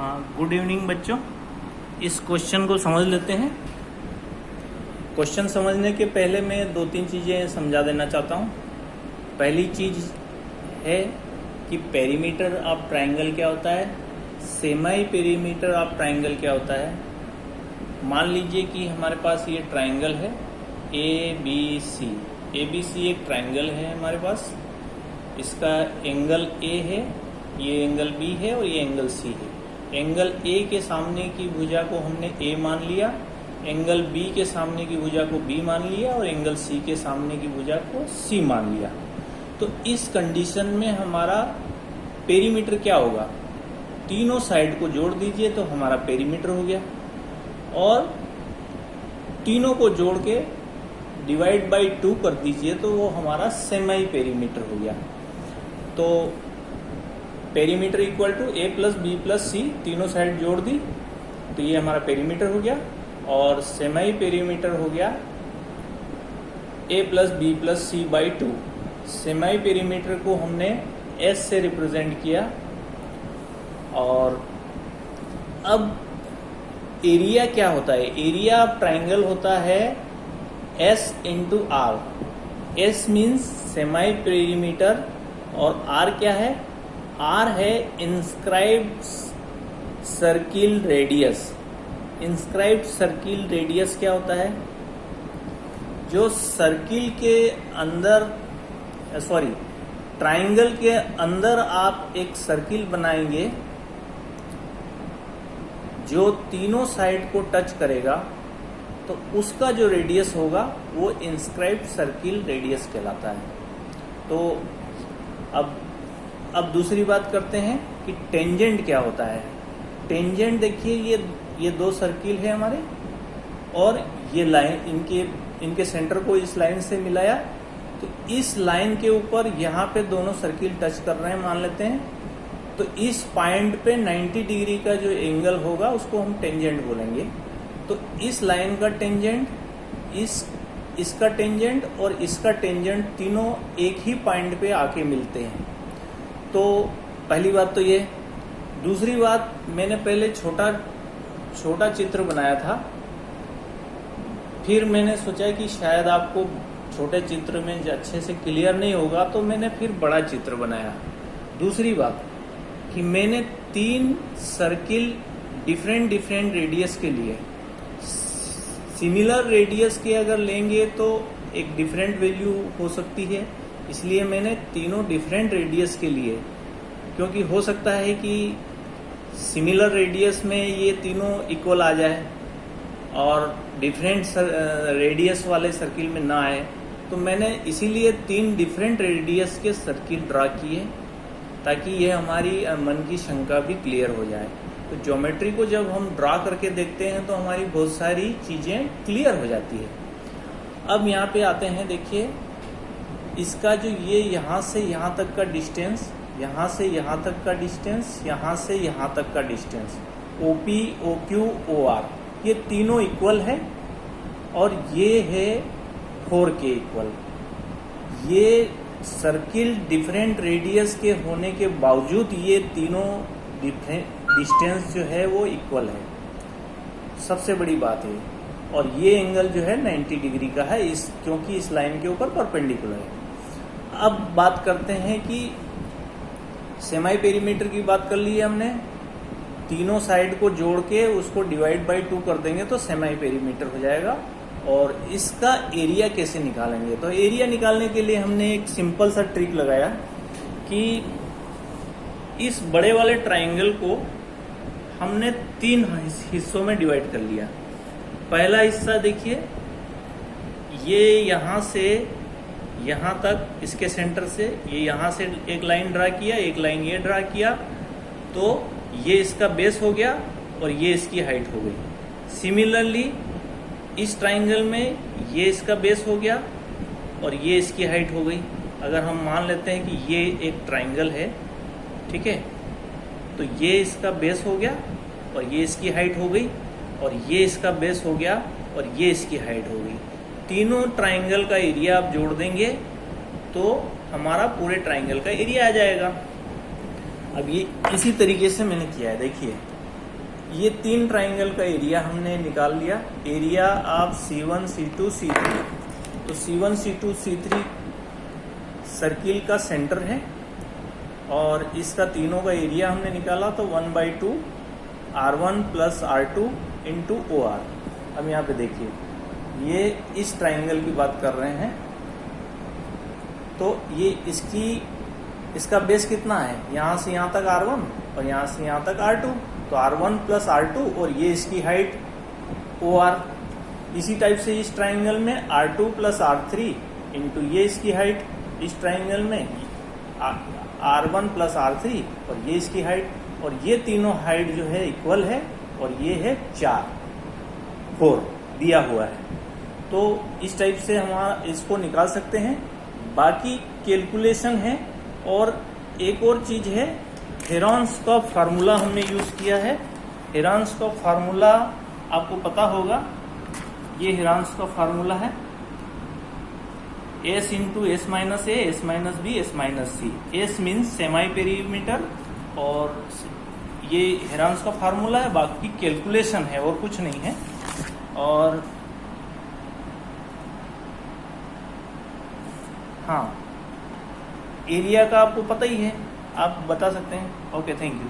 हाँ, good evening बच्चों। इस क्वेश्चन को समझ लेते हैं। क्वेश्चन समझने के पहले मैं दो तीन चीज़ें समझा देना चाहता हूँ। पहली चीज़ है कि पेरीमीटर ऑफ ट्रायंगल क्या होता है, सेमी पेरीमीटर ऑफ ट्रायंगल क्या होता है। मान लीजिए कि हमारे पास ये ट्रायंगल है ए बी सी एक ट्रायंगल है हमारे पास। इसका एंगल ए है, ये एंगल बी है और ये एंगल सी है। एंगल ए के सामने की भुजा को हमने ए मान लिया, एंगल बी के सामने की भुजा को बी मान लिया और एंगल सी के सामने की भुजा को सी मान लिया। तो इस कंडीशन में हमारा पेरीमीटर क्या होगा, तीनों साइड को जोड़ दीजिए तो हमारा पेरीमीटर हो गया, और तीनों को जोड़ के डिवाइड बाई 2 कर दीजिए तो वो हमारा सेमी पेरीमीटर हो गया। तो perimeter equal to A plus B plus C, तीनों साइड जोड़ दी तो ये हमारा पेरीमीटर हो गया, और सेमी पेरीमीटर हो गया A plus B plus C by 2। Semi perimeter को हमने एस से रिप्रेजेंट किया। और अब एरिया क्या होता है, एरिया ऑफ ट्राइंगल होता है S into R. S means semi perimeter और आर क्या है, आर है inscribed circle radius. Inscribed circle radius क्या होता है, जो सर्किल के अंदर ट्राइंगल के अंदर आप एक सर्किल बनाएंगे जो तीनों साइड को टच करेगा, तो उसका जो रेडियस होगा वो इंस्क्राइब्ड सर्किल रेडियस कहलाता है। तो अब दूसरी बात करते हैं कि टेंजेंट क्या होता है। टेंजेंट देखिए, ये दो सर्किल है हमारे, और ये लाइन इनके सेंटर को इस लाइन से मिलाया, तो इस लाइन के ऊपर यहाँ पे दोनों सर्किल टच कर रहे हैं मान लेते हैं। तो इस पॉइंट पे 90 डिग्री का जो एंगल होगा उसको हम टेंजेंट बोलेंगे। तो इस लाइन का टेंजेंट, इसका टेंजेंट और इसका टेंजेंट तीनों एक ही पॉइंट पे आके मिलते हैं। तो पहली बात तो ये। दूसरी बात, मैंने पहले छोटा चित्र बनाया था, फिर मैंने सोचा कि शायद आपको छोटे चित्र में अच्छे से क्लियर नहीं होगा, तो मैंने फिर बड़ा चित्र बनाया। दूसरी बात कि मैंने 3 सर्किल डिफरेंट रेडियस के लिए, सिमिलर रेडियस के अगर लेंगे तो एक डिफरेंट वैल्यू हो सकती है, इसलिए मैंने तीनों डिफरेंट रेडियस के लिए, क्योंकि हो सकता है कि सिमिलर रेडियस में ये तीनों इक्वल आ जाए और डिफरेंट रेडियस वाले सर्किल में ना आए, तो मैंने इसीलिए 3 डिफरेंट रेडियस के सर्किल ड्रा किए ताकि ये हमारी मन की शंका भी क्लियर हो जाए। तो ज्योमेट्री को जब हम ड्रा करके देखते हैं तो हमारी बहुत सारी चीज़ें क्लियर हो जाती है। अब यहाँ पे आते हैं, देखिए इसका जो ये यहाँ से यहाँ तक का डिस्टेंस, यहाँ से यहाँ तक का डिस्टेंस, यहाँ से यहाँ तक का डिस्टेंस, OP, OQ, OR, ये तीनों इक्वल है, और ये है 4K इक्वल। ये सर्किल डिफरेंट रेडियस के होने के बावजूद ये तीनों डिस्टेंस जो है वो इक्वल है, सबसे बड़ी बात है। और ये एंगल जो है 90 डिग्री का है, क्योंकि इस लाइन के ऊपर परपेंडिकुलर है। अब बात करते हैं कि सेमी पेरीमीटर की बात कर ली है हमने, तीनों साइड को जोड़ के उसको डिवाइड बाई 2 कर देंगे तो सेमी पेरीमीटर हो जाएगा। और इसका एरिया कैसे निकालेंगे, तो एरिया निकालने के लिए हमने एक सिंपल सा ट्रिक लगाया कि इस बड़े वाले ट्रायंगल को हमने 3 हिस्सों में डिवाइड कर लिया। पहला हिस्सा देखिए, ये यहाँ से यहाँ तक, इसके सेंटर से ये यहाँ से एक लाइन ड्रा किया, एक लाइन ये ड्रा किया, तो ये इसका बेस हो गया और ये इसकी हाइट हो गई। सिमिलरली इस ट्रायंगल में ये इसका बेस हो गया और ये इसकी हाइट हो गई। अगर हम मान लेते हैं कि ये एक ट्रायंगल है, ठीक है, तो ये इसका बेस हो गया और ये इसकी हाइट हो गई, और ये इसका बेस हो गया और ये इसकी हाइट हो गई। तीनों ट्रायंगल का एरिया आप जोड़ देंगे तो हमारा पूरे ट्रायंगल का एरिया आ जाएगा। अब ये इसी तरीके से मैंने किया है, देखिए ये 3 ट्राइंगल का एरिया हमने निकाल लिया, area of C1 C2 C3। तो C1 C2 C3 सर्किल का सेंटर है और इसका तीनों का एरिया हमने निकाला, तो 1/2 R1 plus R2 into OR। अब यहाँ पे देखिए, ये इस ट्राइंगल की बात कर रहे हैं, तो ये इसका बेस कितना है, यहाँ से यहाँ तक R1 और यहाँ से यहाँ तक R2, तो R1 प्लस R2 और ये इसकी हाइट OR। इसी टाइप से इस ट्राइंगल में R2 प्लस R3 इंटू ये इसकी हाइट, इस ट्राइंगल में R1 प्लस R3 और ये इसकी हाइट, और ये तीनों हाइट जो है इक्वल है, और ये है 4 दिया हुआ है। तो इस टाइप से हम इसको निकाल सकते हैं। बाकी कैलकुलेशन है, और एक और चीज है, हेरॉन्स का फार्मूला हमने यूज किया है। हेरॉन्स का फार्मूला आपको पता होगा, ये हेरॉन्स का फार्मूला है S into S minus A S minus B S minus C। S means semi perimeter, और ये हेरॉन्स का फार्मूला है, बाकी कैलकुलेशन है और कुछ नहीं है। और हाँ, एरिया का आपको पता ही है, आप बता सकते हैं। Okay, thank you.